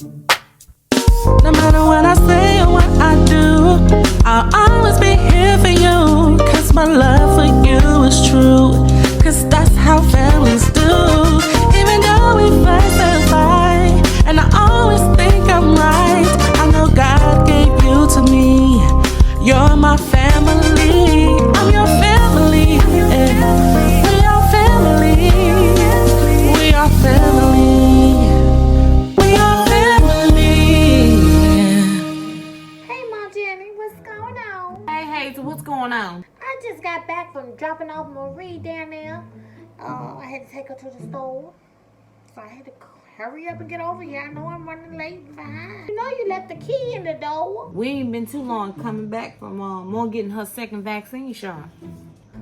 No matter what I say or what I do, I'll always be here for you. Cause my love for you is true. Cause that's how families do. Even though we fight and fight, and I always think I'm right, I know God gave you to me. You're my family. I'm your family. Yeah. We are family. We are family. We are family. Hey, Mom Jenny, what's going on? Hey, Hazel, what's going on? I just got back from dropping off Marie down there. I had to take her to the store. So I had to hurry up and get over here. I know I'm running late and behind. You know you left the key in the door. We ain't been too long coming back from Mom getting her second vaccine shot.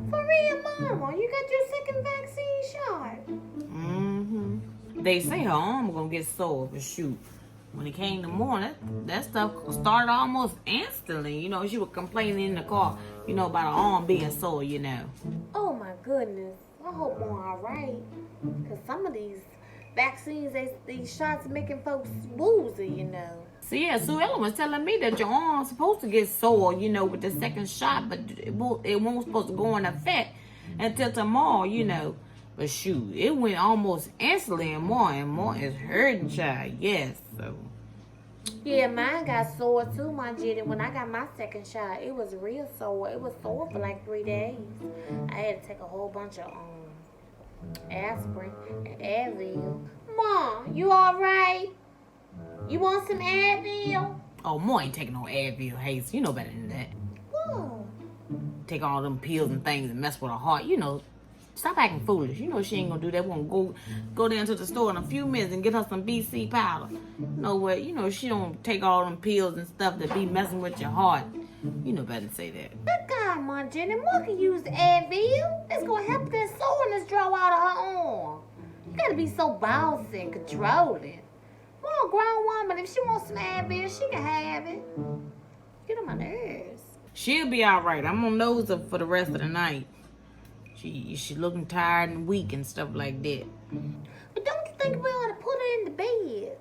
For real, Mama, you got your second vaccine shot. They say her arm gonna get sore, but shoot. When it came to morning, that stuff started almost instantly. You know, she was complaining in the car, about her arm being sore, Oh my goodness. I hope more alright. Because some of these vaccines, these shots making folks woozy, See, yeah, Sue Ellen was telling me that your arm's supposed to get sore, with the second shot, but it won't supposed to go in effect until tomorrow, But shoot, it went almost instantly and more is hurting, child. Yes, so. Yeah, mine got sore too, my Jenny. When I got my second shot, it was real sore. It was sore for like 3 days. I had to take a whole bunch of aspirin and Advil. Mom, you alright? You want some Advil? Oh, Ma ain't taking no Advil, Hazel. You know better than that. Whoa. Take all them pills and things and mess with her heart. Stop acting foolish. She ain't gonna do that. We're gonna go down to the store in a few minutes and get her some BC powder. She don't take all them pills and stuff that be messing with your heart. You know better than say that. Good God, Mom Jenny. Mom can use the Advil. It's gonna help that soreness draw out of her arm. You gotta be so bossy and controlling. Mom, a grown woman, if she wants some Advil, she can have it. Get on my nerves. She'll be all right. I'm gonna nose her for the rest of the night. She looking tired and weak and stuff like that. But don't you think we ought to put her in the bed?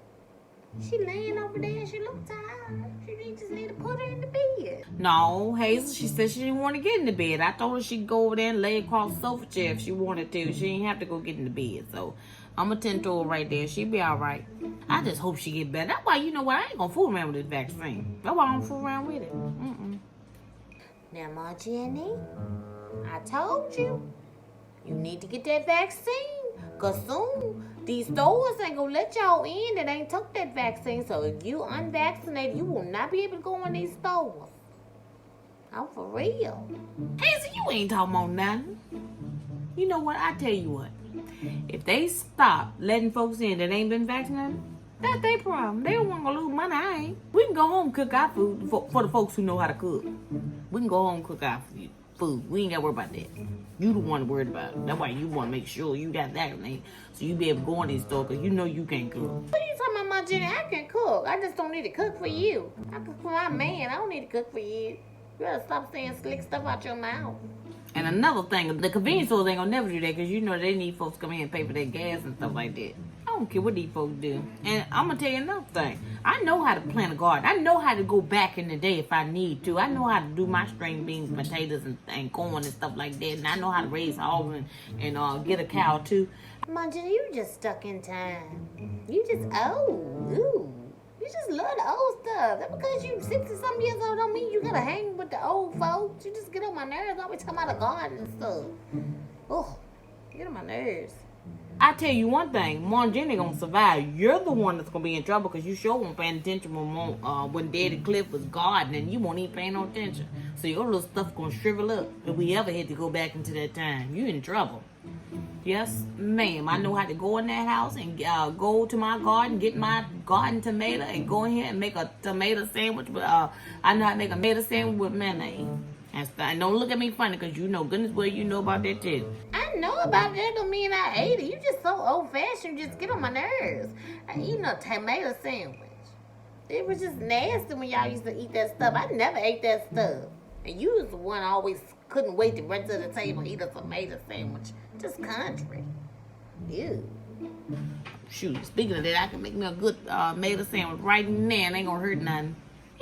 She laying over there and she look tired. She just need to put her in the bed. No, Hazel, she said she didn't want to get in the bed. I told her she'd go over there and lay across the sofa chair if she wanted to. She didn't have to go get in the bed. So I'm going to tend to her right there. She'll be all right. I just hope she get better. That's why, you know what, I ain't going to fool around with this vaccine. That's why I don't fool around with it. Now, Ma Jenny, I told you, you need to get that vaccine. Because soon, these stores ain't going to let y'all in that ain't took that vaccine. So if you unvaccinated, you will not be able to go in these stores. I'm for real. Hazel, you ain't talking about nothing. You know what? I tell you what. If they stop letting folks in that ain't been vaccinated, that's their problem. They don't want to lose money. I ain't. We can go home and cook our food for the folks who know how to cook. We can go home and cook our food. We ain't got to worry about that. You the one worried about it. That's why you want to make sure you got that name so you be able to go in these stores because you know you can't cook. What are you talking about, Ma Jenny? I can cook. I just don't need to cook for you. I cook for my man. I don't need to cook for you. You better stop saying slick stuff out your mouth. And another thing, the convenience stores ain't gonna never do that because they need folks to come in and pay for their gas and stuff like that. I don't care what these folks do. And I'm gonna tell you another thing. I know how to plant a garden. I know how to go back in the day if I need to. I know how to do my string beans, potatoes, and corn and stuff like that. And I know how to raise hogs and get a cow too. Ma Jenny, you just stuck in time. You just old. Ooh. You just love the old stuff. That because you 60-something years old don't mean you gotta hang with the old folks. You just get on my nerves. Always talking about a garden and stuff. Oh, get on my nerves. I tell you one thing, Mom Jenny gonna survive. You're the one that's gonna be in trouble because you sure weren't paying attention when Daddy Cliff was gardening. You won't even pay no attention. So your little stuff gonna shrivel up if we ever had to go back into that time. You in trouble. Yes, ma'am. I know how to go in that house and go to my garden, get my garden tomato, and go in here and make a tomato sandwich. I know how to make a tomato sandwich with mayonnaise. And don't look at me funny because you know goodness well you know about that too. I know about that. Don't mean I ate it. You just so old-fashioned. Just get on my nerves. I eating a tomato sandwich. It was just nasty when y'all used to eat that stuff. I never ate that stuff. And you was the one always couldn't wait to run to the table and eat a tomato sandwich. Just country. Ew. Shoot, speaking of that, I can make me a good Mailer sandwich right now. It ain't gonna hurt nothing.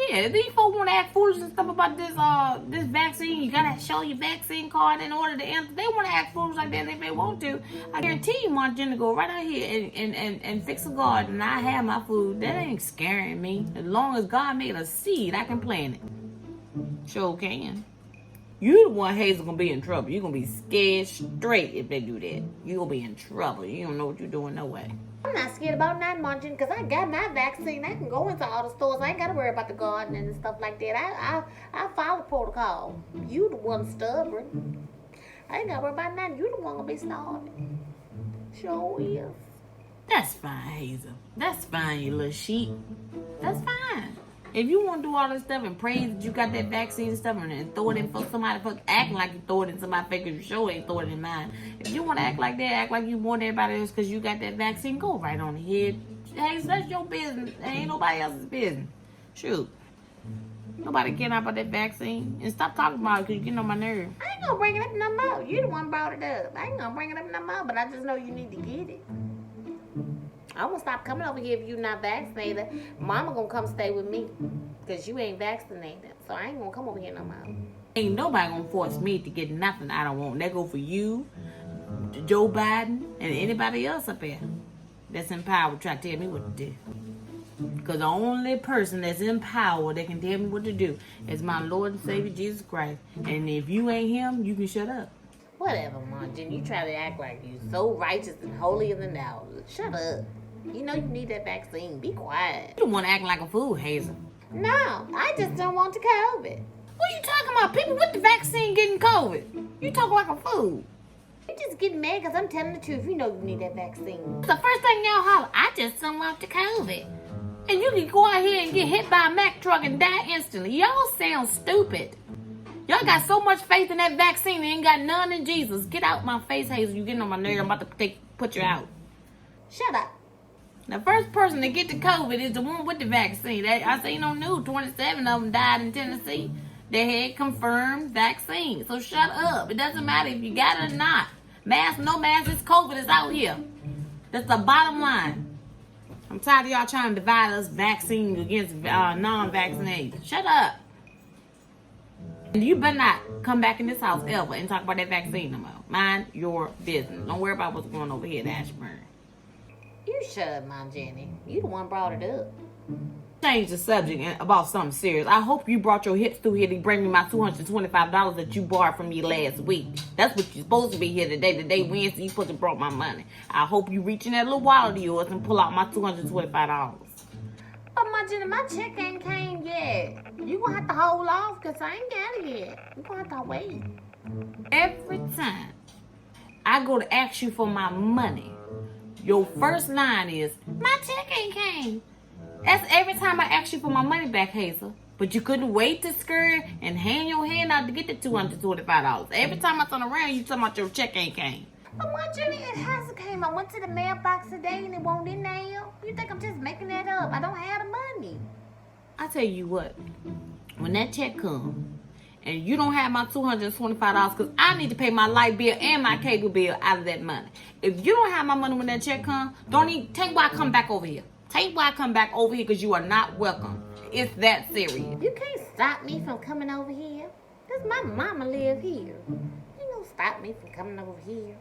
Yeah, these folks want to act foolish and stuff about this vaccine. You gotta show your vaccine card in order to enter. They want to act foolish like that if they want to. I guarantee you, Aunt Jenna go right out here and fix a garden and I have my food. That ain't scaring me. As long as God made a seed, I can plant it. Sure can. You the one Hazel gonna be in trouble. You gonna be scared straight if they do that. You gonna be in trouble. You don't know what you're doing no way. I'm not scared about nothing, Margin, because I got my vaccine. I can go into all the stores. I ain't got to worry about the gardening and stuff like that. I follow protocol. You the one stubborn. I ain't got to worry about nothing. You the one going to be starving. Sure is. That's fine, Hazel. That's fine, you little sheep. That's fine. If you want to do all this stuff and praise that you got that vaccine and stuff and throw it in for somebody, acting like you throw it in somebody's face because you sure ain't throw it in mine. If you want to act like that, act like you want everybody else because you got that vaccine, go right on ahead. Hey, that's your business. It ain't nobody else's business. Shoot. Nobody caring about that vaccine. And stop talking about it because you're getting on my nerve. I ain't going to bring it up no more. You the one brought it up. I ain't going to bring it up no more, but I just know you need to get it. I won't stop coming over here if you not vaccinated. Mama gonna come stay with me because you ain't vaccinated. So I ain't gonna come over here no more. Ain't nobody gonna force me to get nothing I don't want. That go for you, Joe Biden, and anybody else up there that's in power try to tell me what to do. Because the only person that's in power that can tell me what to do is my Lord and Savior Jesus Christ. And if you ain't him, you can shut up. Whatever, Margin. You try to act like you so righteous and holier than thou. Shut up. You know you need that vaccine. Be quiet. You don't want to act like a fool, Hazel. No, I just don't want the COVID. What are you talking about? People with the vaccine getting COVID. You talking like a fool. You just getting mad because I'm telling the truth. You know you need that vaccine. The first thing y'all holler, I just don't want the COVID. And you can go out here and get hit by a Mack truck and die instantly. Y'all sound stupid. Y'all got so much faith in that vaccine, they ain't got none in Jesus. Get out my face, Hazel. You getting on my nerve. I'm about to put you out. Shut up. The first person to get the COVID is the one with the vaccine. I seen on news, 27 of them died in Tennessee. They had confirmed vaccine. So shut up. It doesn't matter if you got it or not. Mask, no mask, this COVID is out here. That's the bottom line. I'm tired of y'all trying to divide us vaccines against non-vaccinated. Shut up. And you better not come back in this house ever and talk about that vaccine no more. Mind your business. Don't worry about what's going over here at Ashburn. You shut up, Mom Jenny. You the one brought it up. Change the subject about something serious. I hope you brought your hips through here to bring me my $225 that you borrowed from me last week. That's what you're supposed to be here today. Today Wednesday, you supposed to brought my money. I hope you reach in that little wallet of yours and pull out my $225. But Mom Jenny, my check ain't came yet. You gonna have to hold off because I ain't got it yet. You gonna have to wait. Every time I go to ask you for my money, your first line is, my check ain't came. That's every time I ask you for my money back, Hazel. But you couldn't wait to scurry and hand your hand out to get the $225. Every time I turn around, you talking about your check ain't came. But Mom Jenny, it hasn't came. I went to the mailbox today and it won't in there. You think I'm just making that up? I don't have the money. I tell you what, when that check comes, and you don't have my $225 because I need to pay my light bill and my cable bill out of that money. If you don't have my money when that check comes, don't even take why I come back over here. Take why I come back over here because you are not welcome. It's that serious. You can't stop me from coming over here. Does my mama live here? You don't stop me from coming over here.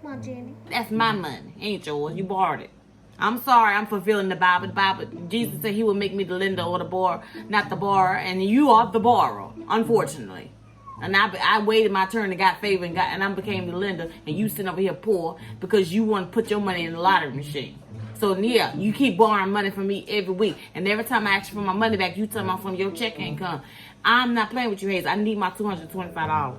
Come on, Jenny. That's my money. Ain't yours. You borrowed it. I'm sorry, I'm fulfilling the Bible. The Bible, Jesus said he would make me the lender or the borrower, not the borrower, and you are the borrower, unfortunately. And I waited my turn and got favor and I became the lender, and you sitting over here poor because you want to put your money in the lottery machine. So yeah, you keep borrowing money from me every week, and every time I ask you for my money back, you tell me from your check ain't come. I'm not playing with you, Hazel. I need my $225.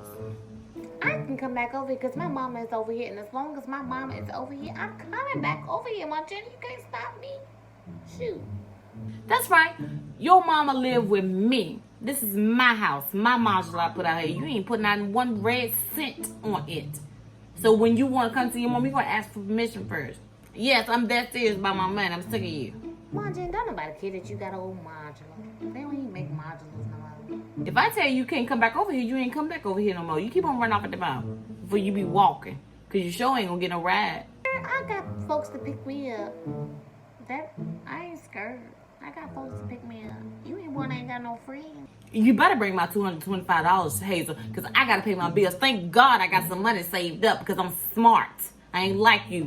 I can come back over here because my mama is over here. And as long as my mama is over here, I'm coming back over here, Mom Jenny. You can't stop me. Shoot. That's right. Your mama live with me. This is my house. My modular I put out here. You ain't putting out one red cent on it. So when you want to come to your mom, you got to ask for permission first. Yes, I'm that serious about my money. I'm sick of you. Mom Jenny, don't nobody care that you got an old modular. They don't even make modulars no more. If I tell you can't come back over here, you ain't come back over here no more. You keep on running off at the mouth before you be walking. Because you sure ain't going to get no ride. I got folks to pick me up. That I ain't scared. I got folks to pick me up. You ain't one ain't got no friends. You better bring my $225, Hazel, because I got to pay my bills. Thank God I got some money saved up because I'm smart. I ain't like you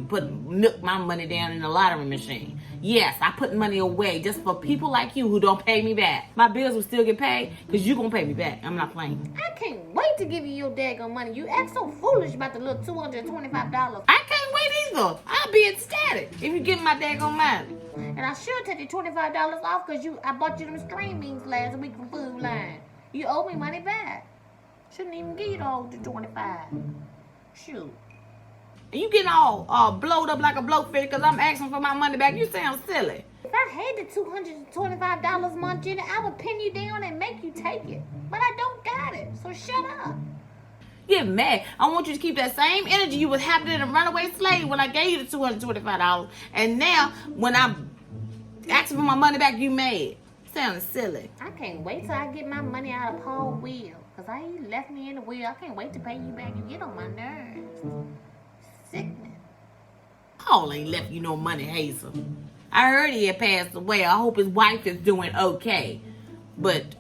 milk my money down in the lottery machine. Yes, I put money away just for people like you who don't pay me back. My bills will still get paid because you going to pay me back. I'm not playing. I can't wait to give you your daggone money. You act so foolish about the little $225. I can't wait either. I'll be ecstatic if you give me my daggone money. And I should take the $25 off because I bought you them string beans last week from Food Line. You owe me money back. Shouldn't even give you the 25. Shoot. And you getting all blowed up like a blowfish because I'm asking for my money back. You sound silly. If I had the $225, Montana, I would pin you down and make you take it. But I don't got it, so shut up. Get mad. I want you to keep that same energy you was happy to runaway slave when I gave you the $225. And now, when I'm asking for my money back, you mad. Sounding silly. I can't wait till I get my money out of Paul's will. Because he left me in the will. I can't wait to pay you back. You get on my nerves. Sickening. Paul ain't left you no money, Hazel. I heard he had passed away. I hope his wife is doing okay. But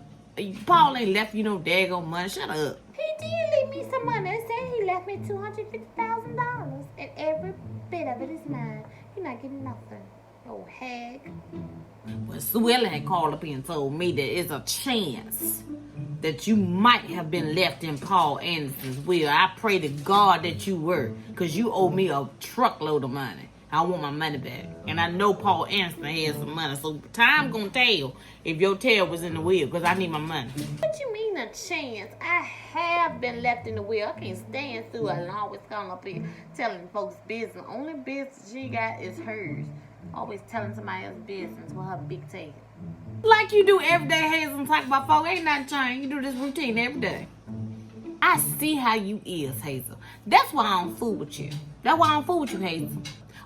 Paul ain't left you no daggone money. Shut up. He did leave me some money. He said he left me $250,000. And every bit of it is mine. You're not getting nothing. Oh, hag. Well, Sue Ellen had called up here and told me that it's a chance that you might have been left in Paul Anderson's will. I pray to God that you were, because you owe me a truckload of money. I want my money back. And I know Paul Anderson has some money, so time gonna tell if your tail was in the will, because I need my money. What you mean a chance? I have been left in the will. I can't stand through it and always calling up here telling folks business. Only business she got is hers. Always telling somebody else's business with her big tail. Like you do every day, Hazel, and talk about folk. Ain't nothing changed. You do this routine every day. I see how you is, Hazel. That's why I don't fool with you. That's why I don't fool with you, Hazel.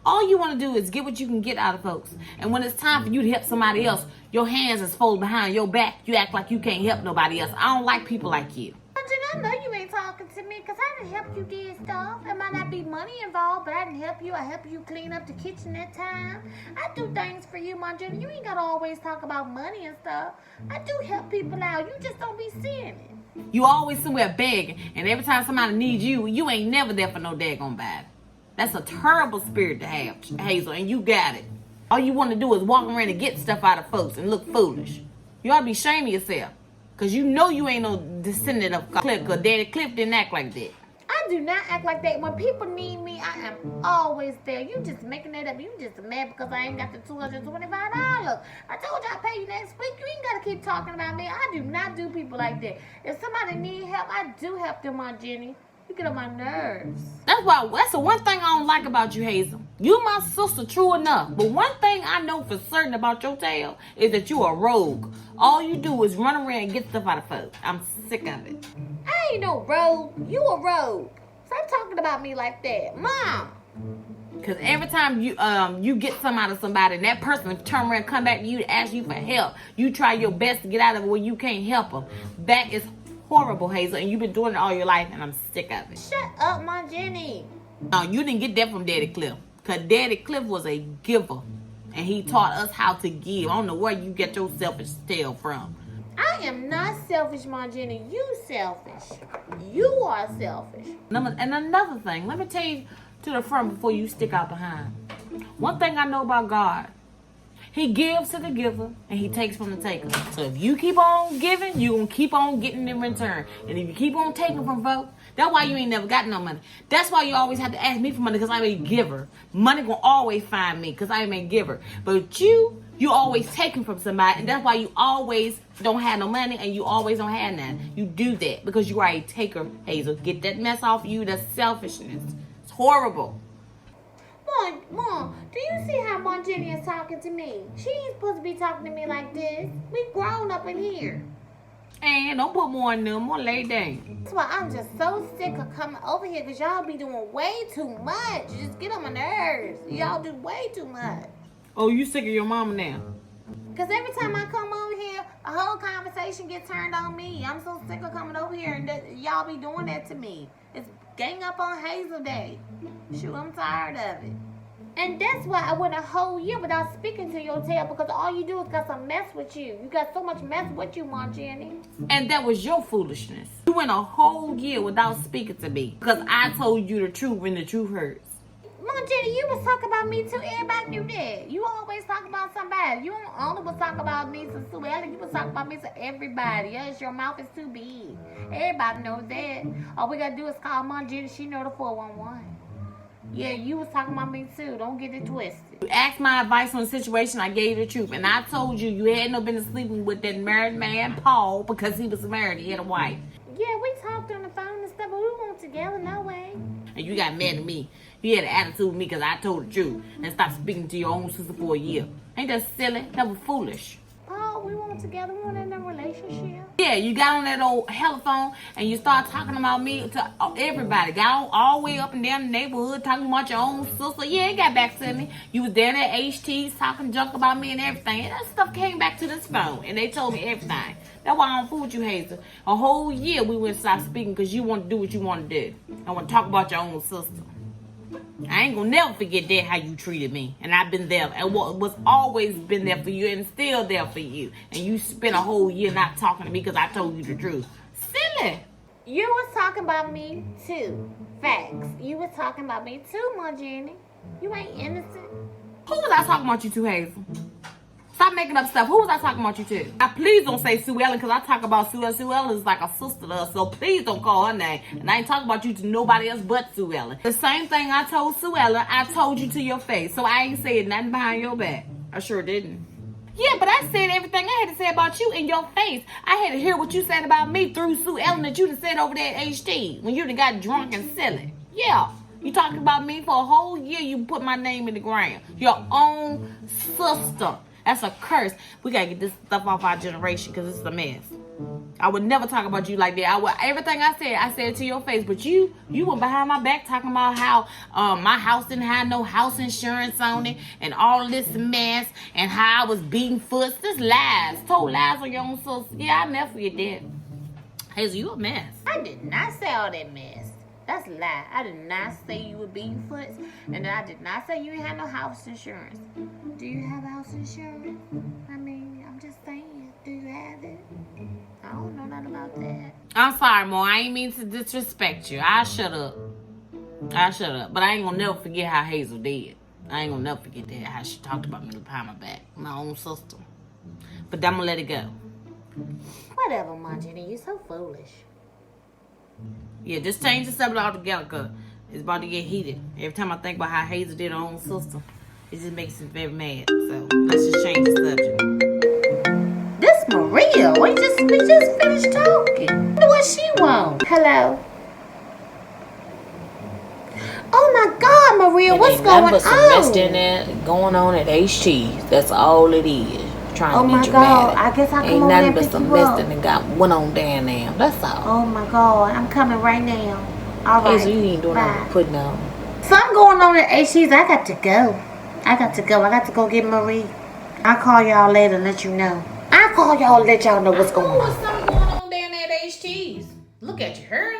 All you want to do is get what you can get out of folks. And when it's time for you to help somebody else, your hands is folded behind your back. You act like you can't help nobody else. I don't like people like you. I know you ain't talking to me because I didn't help you get stuff. There might not be money involved, but I didn't help you. I helped you clean up the kitchen that time. I do things for you, Montana. You ain't got to always talk about money and stuff. I do help people out. You just don't be seeing it. You always somewhere begging, and every time somebody needs you, you ain't never there for no daggone body. That's a terrible spirit to have, Hazel, and you got it. All you want to do is walk around and get stuff out of folks and look foolish. You ought to be ashamed of yourself. Because you know you ain't no descendant of Cliff, because Daddy Cliff didn't act like that. I do not act like that. When people need me, I am always there. You just making that up. You just mad because I ain't got the $225. I told you I'll pay you next week. You ain't got to keep talking about me. I do not do people like that. If somebody need help, I do help them, Aunt Jenny. You get on my nerves. That's the one thing I don't like about you, Hazel. You my sister, true enough. But one thing I know for certain about your tale is that you a rogue. All you do is run around and get stuff out of folks. I'm sick of it. I ain't no rogue. You a rogue. Stop talking about me like that. Mom. Because every time you get something out of somebody and that person turn around and come back to you to ask you for help, you try your best to get out of it where you can't help them. That is horrible, Hazel, and you've been doing it all your life, and I'm sick of it. Shut up, my Jenny. No, you didn't get that from Daddy Cliff, because Daddy Cliff was a giver, and he taught us how to give. I don't know where you get your selfish tale from. I am not selfish, my Jenny. You selfish. You are selfish. And another thing, let me tell you to the front before you stick out behind. One thing I know about God, He gives to the giver, and He takes from the taker. So if you keep on giving, you're going to keep on getting in return. And if you keep on taking from folks, that's why you ain't never got no money. That's why you always have to ask me for money, because I'm a giver. Money going to always find me, because I'm a giver. But you always taking from somebody, and that's why you always don't have no money, and you always don't have none. You do that because you are a taker, Hazel. Get that mess off you. That's selfishness. It's horrible. Mom, do you see how Aunt Jenny is talking to me? She ain't supposed to be talking to me like this. We grown up in here. And don't put more in them. More lay down. That's why I'm just so sick of coming over here, because y'all be doing way too much. You just get on my nerves. Y'all do way too much. Oh, you sick of your mama now? Because every time I come over here, a whole conversation gets turned on me. I'm so sick of coming over here and y'all be doing that to me. It's gang up on Hazel Day. Shoot, I'm tired of it. And that's why I went a whole year without speaking to your tail, because all you do is got some mess with you. You got so much mess with you, Mom Jenny. And that was your foolishness. You went a whole year without speaking to me because I told you the truth and the truth hurts. Mom Jenny, you was talking about me too. Everybody knew that. You always talk about somebody. You only was talking about me to Sue Ellen. You was talking about me to everybody. Yes, your mouth is too big. Everybody knows that. All we gotta do is call Mom Jenny. She know the 411. Yeah, you was talking about me too. Don't get it twisted. You asked my advice on the situation, I gave you the truth. And I told you had no business sleeping with that married man, Paul, because he was married. He had a wife. Yeah, we talked on the phone and stuff, but we weren't together, no way. And you got mad at me. You had an attitude with me because I told the truth. And stopped speaking to your own sister for a year. Ain't that silly? That was foolish. Oh, we weren't together. We weren't in a relationship. Yeah, you got on that old telephone and you started talking about me to everybody. Got on all the way up and down the neighborhood talking about your own sister. Yeah, it got back to me. You was down at HT's talking junk about me and everything. And that stuff came back to this phone and they told me everything. That's why I don't fool with you, Hazel. A whole year we went to stop speaking because you want to do what you want to do. I want to talk about your own sister. I ain't gonna never forget that, how you treated me. And I've been there and was always been there for you and still there for you. And you spent a whole year not talking to me because I told you the truth. Silly. You was talking about me too. Facts. You was talking about me too, Mom Jenny. You ain't innocent. Who was I talking about you to, Hazel? Stop making up stuff. Who was I talking about you to? Now, please don't say Sue Ellen because I talk about Sue Ellen. Sue Ellen is like a sister to us, so please don't call her name. And I ain't talking about you to nobody else but Sue Ellen. The same thing I told Sue Ellen, I told you to your face. So I ain't said nothing behind your back. I sure didn't. Yeah, but I said everything I had to say about you in your face. I had to hear what you said about me through Sue Ellen that you done said over there at HT when you done got drunk and silly. Yeah. You talking about me for a whole year, you put my name in the ground. Your own sister. That's a curse. We gotta get this stuff off our generation because it's a mess. I would never talk about you like that. Everything I said it to your face. But you went behind my back talking about how my house didn't have no house insurance on it and all this mess and how I was beating foots. This lies. Told lies on your own sister. Yeah, I'll never forget that. Hazel, you a mess. I did not say all that mess. That's a lie. I did not say you were beating foots, and I did not say you ain't had no house insurance. Do you have house insurance? I mean, I'm just saying, do you have it? I don't know nothing about that. I'm sorry, Mo. I ain't mean to disrespect you. I'll shut up. But I ain't gonna never forget how Hazel did. I ain't gonna never forget that, how she talked about me behind my back. My own sister. But I'm gonna let it go. Whatever, Mom Jenny. You're so foolish. Yeah, just change the subject altogether because it's about to get heated. Every time I think about how Hazel did her own sister, it just makes me very mad. So let's just change the subject. This Maria, we just finished talking. What she want? Hello. Oh my God, Maria, what's going on? Some mess in there going on at HT. That's all it is. Trying to get you God. mad. I guess I come Ain't over there nothing and but pick some you mess up. that got went on down there. That's all. Oh my God, I'm coming right now. All right. Hazel, you ain't doing Bye. nothing putting on. Something going on at HC's. I got to go. I got to go get Marie. I'll call y'all later and let you know. I'll call y'all and let y'all know what's going on. What's something going on down at HT's? Look at you. Hurry